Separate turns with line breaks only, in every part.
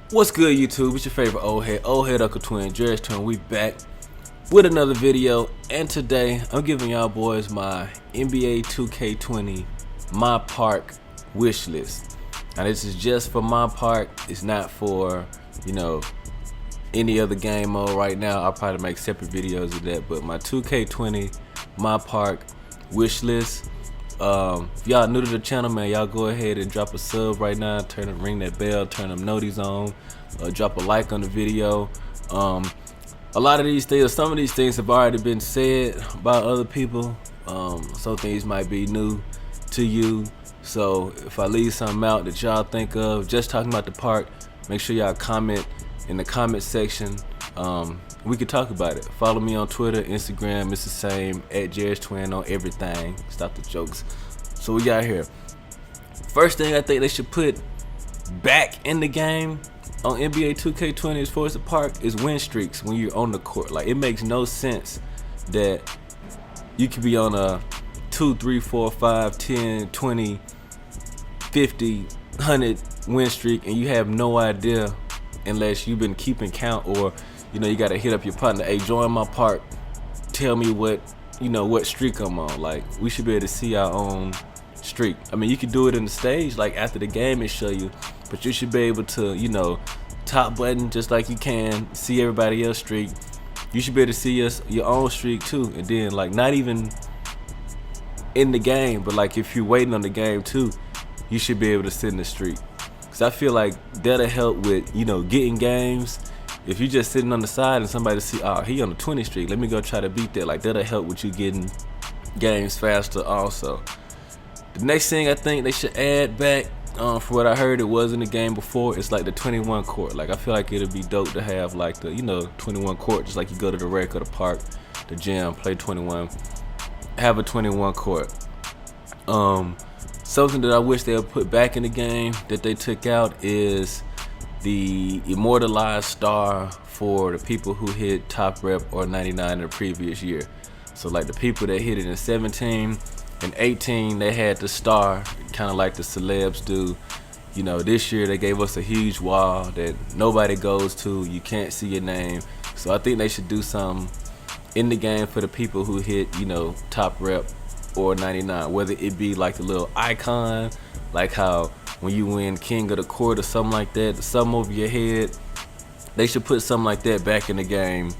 What's good, YouTube? It's your favorite old head Uncle Twin, Jerry's Twin. We back with another video, and today I'm giving y'all boys my NBA 2K20 MYPARK wish list. Now this is just for MYPARK. It's not for, any other game mode right now. I'll probably make separate videos of that, but my 2K20 MYPARK wish list. If y'all new to the channel, man, y'all go ahead and drop a sub right now. Ring that bell, turn them noties on. Drop a like on the video. A lot of these things, some of these things have already been said by other people. Some things might be new to you. So if I leave something out that y'all think of, just talking about the park, make sure y'all comment in the comment section. We could talk about it. Follow me on Twitter, Instagram. It's the same, @Jerry'sTwin on everything. Stop the jokes. So we got here. First thing I think they should put back in the game on NBA 2K20 as far as the park is win streaks when you're on the court. Like, it makes no sense that you could be on a 2, 3, 4, 5, 10, 20, 50, 100 win streak and you have no idea unless you've been keeping count, or you gotta hit up your partner. Hey, join my park. Tell me what streak I'm on. Like, we should be able to see our own streak. I mean, you can do it in the stage, like after the game and show you, but you should be able to, top button just like you can see everybody else's streak. You should be able to see your own streak too, and then like not even in the game, but like if you're waiting on the game too, you should be able to send the streak. Cause I feel like that'll help with getting games. If you're just sitting on the side and somebody see, oh, he on the 20 streak, let me go try to beat that. Like, that'll help with you getting games faster also. The next thing I think they should add back, for what I heard, it was in the game before, it's like the 21 court. Like, I feel like it'll be dope to have like the 21 court, just like you go to the rec or the park, the gym, play 21, have a 21 court. Something that I wish they would put back in the game that they took out is the immortalized star for the people who hit top rep or 99 in the previous year. So like the people that hit it in 17 and 18, they had the star, kind of like the celebs do. This year they gave us a huge wall that nobody goes to. You can't see your name. So I think they should do something in the game for the people who hit, top rep or 99, whether it be like the little icon, like how when you win king of the court or something like that, something over your head. They should put something like that back in the game,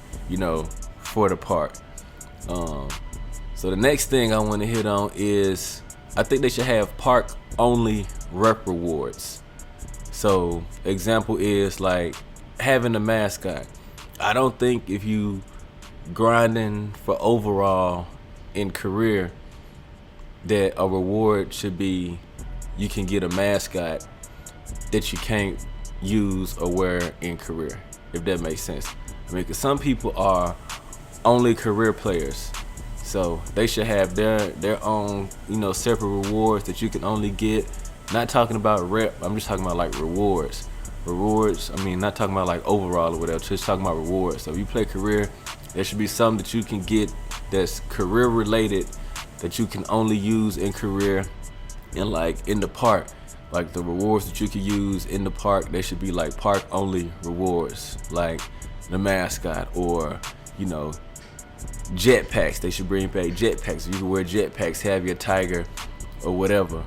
for the park. So the next thing I want to hit on is, I think they should have park only rep rewards. So example is like having a mascot. I don't think if you grinding for overall in career that a reward should be you can get a mascot that you can't use or wear in career, if that makes sense. I mean, because some people are only career players, so they should have their own separate rewards that you can only get. Not talking about rep, I'm just talking about like rewards. I mean, not talking about like overall or whatever, just talking about rewards. So if you play career, there should be something that you can get that's career related that you can only use in career. And like in the park, like the rewards that you can use in the park, they should be like park only rewards, like the mascot, or jetpacks. They should bring back jetpacks. You can wear jetpacks, have your tiger or whatever.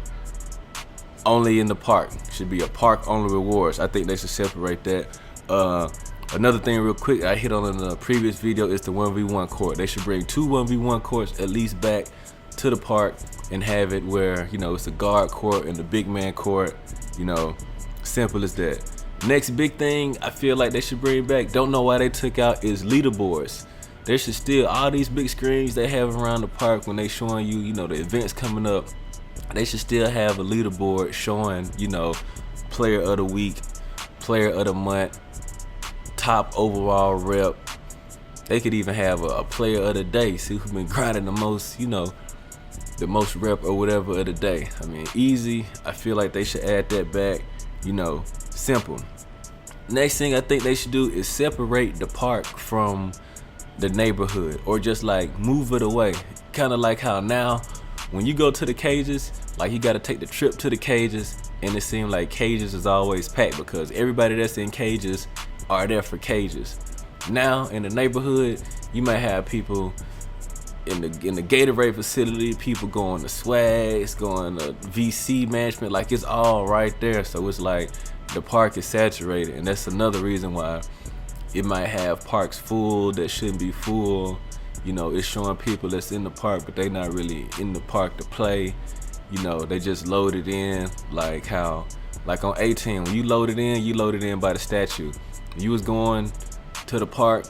Only in the park, should be a park only rewards. I think they should separate that. Another thing real quick I hit on in the previous video is the 1v1 court. They should bring 2 1v1 courts at least back to the park and have it where it's a guard court and the big man court. Simple as that. Next big thing I feel like they should bring back, don't know why they took out, is leaderboards. There should still, all these big screens they have around the park when they showing you the events coming up, they should still have a leaderboard showing player of the week, player of the month, top overall rep. They could even have a player of the day, see who's been grinding the most, the most rep or whatever of the day. I mean, easy. I feel like they should add that back. Simple. Next thing I think they should do is separate the park from the neighborhood, or just like move it away. Kind of like how now when you go to the cages, like you got to take the trip to the cages and it seemed like cages is always packed because everybody that's in cages are there for cages. Now in the neighborhood, you might have people in the Gatorade facility, people going to Swags, going to VC management, like it's all right there. So it's like the park is saturated, and that's another reason why it might have parks full that shouldn't be full. You know, it's showing people that's in the park, but they not really in the park to play. You know, they just load it in like how, like on 18, when you load it in by the statue. When you was going to the park,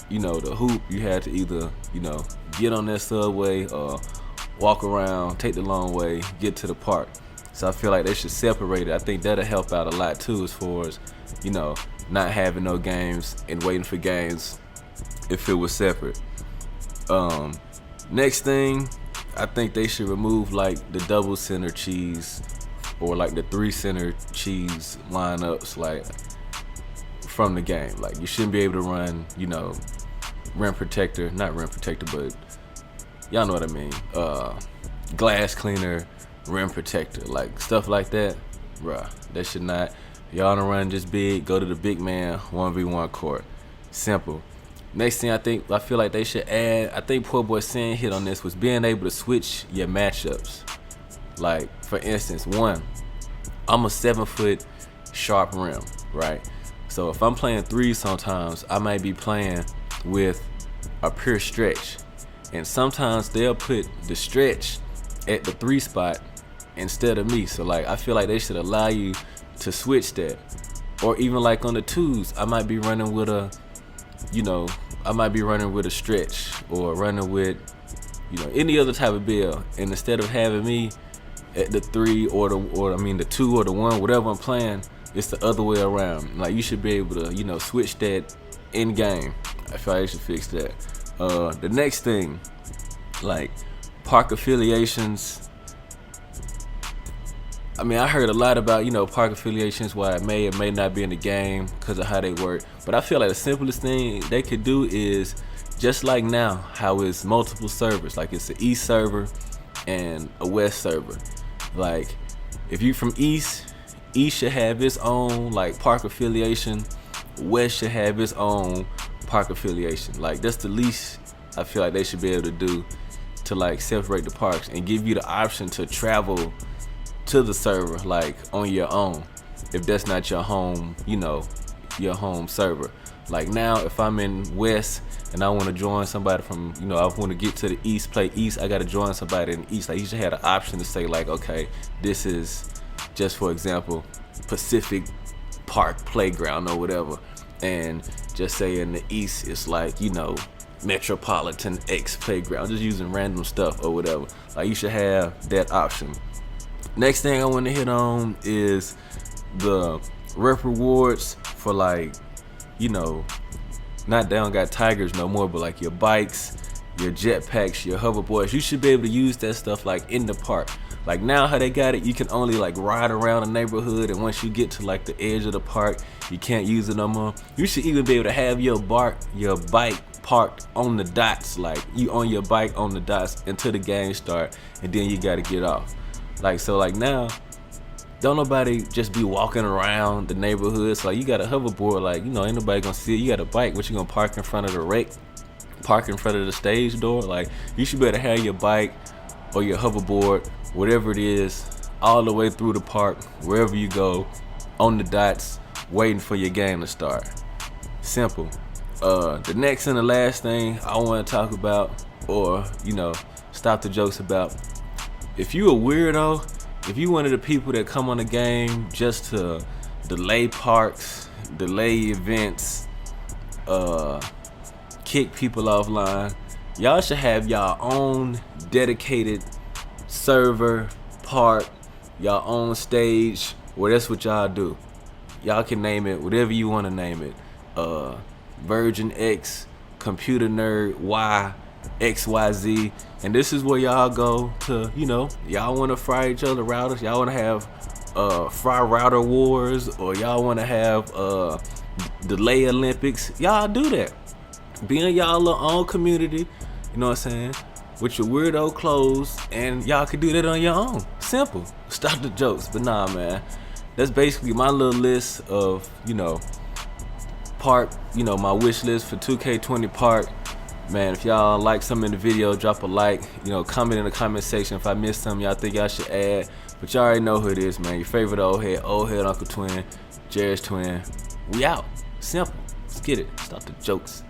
you know, the hoop, you had to either, you know, get on that subway or walk around, take the long way, get to the park. So I feel like they should separate it. I think that'll help out a lot too, as far as, you know, not having no games and waiting for games if it was separate. Next thing, I think they should remove like the double center cheese or like the 3 center cheese lineups like from the game. Like you shouldn't be able to run, you know, rim protector, not rim protector, but y'all know what I mean. Glass cleaner, rim protector, like stuff like that. Bruh, that should not. Y'all don't run just big, go to the big man 1v1 court. Simple. Next thing I feel like they should add, I think Poor Boy Sin hit on this, was being able to switch your matchups. Like for instance, I'm a 7-foot sharp rim, right? So if I'm playing 3 sometimes, I might be playing with a pure stretch, and sometimes they'll put the stretch at the 3 spot instead of me. So like I feel like they should allow you to switch that. Or even like on the 2s, I might be running with a, you know, I might be running with a stretch or running with, you know, any other type of bill, and instead of having me at the 3 or the 2 or the 1, whatever I'm playing, it's the other way around. Like you should be able to, you know, switch that in game. I feel like they should fix that. The next thing, like park affiliations. I mean, I heard a lot about, you know, park affiliations, why it may or may not be in the game because of how they work. But I feel like the simplest thing they could do is just like now, how it's multiple servers. Like it's an East server and a West server. Like if you from East should have its own like park affiliation. West should have its own park affiliation. Like that's the least I feel like they should be able to do to like separate the parks and give you the option to travel to the server like on your own if that's not your home, you know, your home server. Like now if I'm in West and I want to join somebody from, you know, I want to get to the East, play East, I got to join somebody in the East. Like you should have the option to say like, okay, this is just for example Pacific Park Playground or whatever, and just say in the East it's like, you know, Metropolitan X Playground, just using random stuff or whatever. Like you should have that option. Next thing I want to hit on is the rep rewards for like, you know, not they don't got Tigers no more, but like your bikes, your jetpacks, your hoverboards. You should be able to use that stuff like in the park. Like now how they got it, you can only like ride around the neighborhood, and once you get to like the edge of the park, you can't use it no more. You should even be able to have your bike parked on the dots, like you on your bike on the dots until the game start, and then you gotta get off. Like so like now, don't nobody just be walking around the neighborhood. So like you got a hoverboard, like, you know, ain't nobody gonna see it. You got a bike, what you gonna park in front of the rec? Park in front of the stage door? Like you should be able to have your bike or your hoverboard, whatever it is, all the way through the park, wherever you go, on the dots, waiting for your game to start. Simple. The next and the last thing I want to talk about, or, you know, stop the jokes about, if you a weirdo, if you one of the people that come on the game just to delay parks, delay events, kick people offline, y'all should have y'all own dedicated server, park, y'all own stage, well that's what y'all do. Y'all can name it whatever you want to name it. Virgin X, Computer Nerd Y, XYZ, and this is where y'all go to, you know, y'all want to fry each other routers, y'all want to have fry router wars, or y'all want to have delay Olympics. Y'all do that. Be in y'all little own community, you know what I'm saying? with your weirdo clothes, and y'all can do that on your own. Simple. Stop the jokes. But nah, man, that's basically my little list of, you know, park, you know, my wish list for 2K20 park. Man, if y'all like something in the video, drop a like, you know, comment in the comment section if I missed something y'all think y'all should add. But y'all already know who it is, man. Your favorite old head Uncle Twin, Jared's twin. We out. Simple. Let's get it. Stop the jokes.